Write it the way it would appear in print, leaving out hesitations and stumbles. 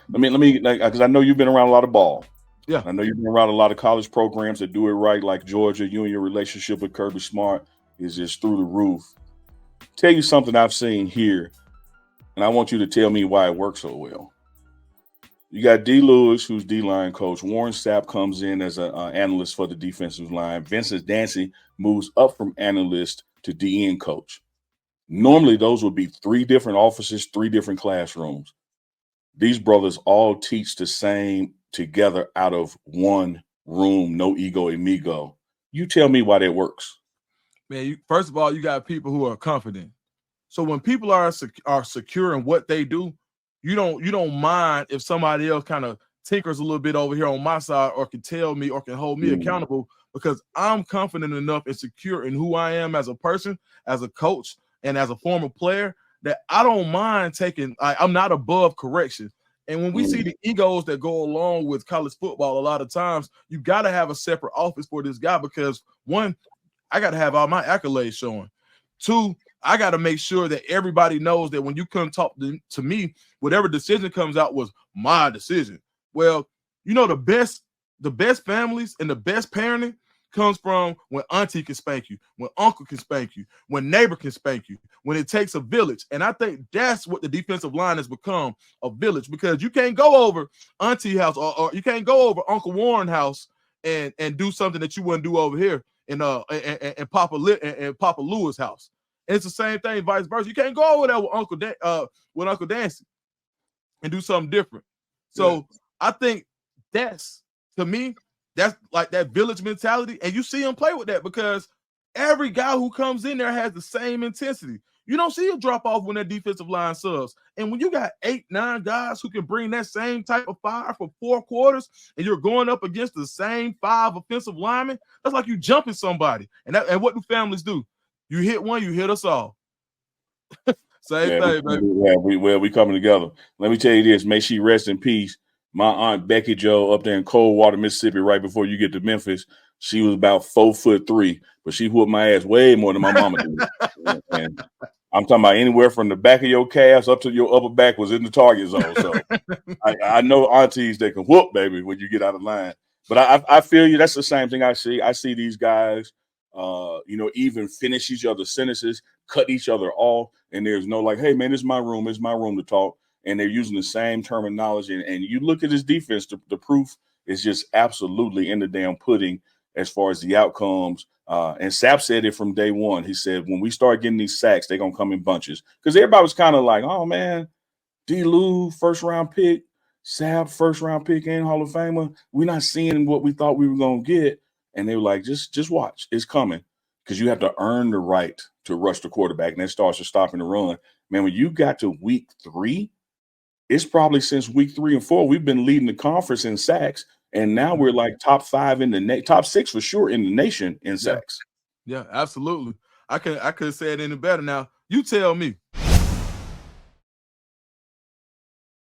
let me like because I know you've been around a lot of ball. Yeah. I know you've been around a lot of college programs that do it right, like Georgia. You and your relationship with Kirby Smart is just through the roof. Tell you something I've seen here, and I want you to tell me why it works so well. You got D. Lewis, who's D line coach. Warren Sapp comes in as an analyst for the defensive line. Vincent Dancy moves up from analyst to DN coach. Normally, those would be three different offices, three different classrooms. These brothers all teach the same together out of one room, no ego amigo. You tell me why that works. Man, first of all, you got people who are confident. So when people are secure in what they do, you don't mind if somebody else kind of tinkers a little bit over here on my side, or can tell me or can hold me Mm, accountable, because I'm confident enough and secure in who I am as a person, as a coach, and as a former player, that I don't mind taking. I'm not above correction. And when we see mm, the egos that go along with college football, a lot of times you got to have a separate office for this guy, because one, I got to have all my accolades showing. Two, I got to make sure that everybody knows that when you come talk to me, whatever decision comes out was my decision. Well, the best families and the best parenting comes from when auntie can spank you, when uncle can spank you, when neighbor can spank you, when it takes a village. And I think that's what the defensive line has become, a village, because you can't go over auntie house, or you can't go over Uncle Warren house and do something that you wouldn't do over here in Papa Lewis house. And it's the same thing, vice versa. You can't go over there with Uncle Dancy and do something different. yeah. So I think that's, to me, that's like that village mentality, and you see him play with that, because every guy who comes in there has the same intensity. You don't see a drop off when that defensive line subs. And when you got 8, 9 guys who can bring that same type of fire for 4 quarters, and you're going up against the same 5 offensive linemen, that's like you jumping somebody. And what do families do? You hit one, you hit us all. Same Yeah, thing, baby. we coming together. Let me tell you this. May she rest in peace. My aunt Becky Joe up there in Coldwater, Mississippi, right before you get to Memphis. She was about 4'3", but she whooped my ass way more than my mama did. And I'm talking about anywhere from the back of your calves up to your upper back was in the target zone. So I know aunties that can whoop, baby, when you get out of line. But I feel you. That's the same thing I see. I see these guys, even finish each other's sentences, cut each other off, and there's no like, hey man, it's my room. It's my room to talk. And they're using the same terminology. And you look at this defense, the proof is just absolutely in the damn pudding as far as the outcomes. And Sapp said it from day one. He said, when we start getting these sacks, they're gonna come in bunches. Because everybody was kind of like, oh man, D. Lou, first round pick, Sapp, first round pick and Hall of Famer. We're not seeing what we thought we were gonna get. And they were like, just watch, it's coming. Because you have to earn the right to rush the quarterback, and that starts to stopping the run. Man, when you got to week 3, it's probably since week 3 and 4, we've been leading the conference in sacks. And now we're like top 5 in the top 6 for sure in the nation in Yeah, sacks. yeah, absolutely. I could say it any better. Now, you tell me,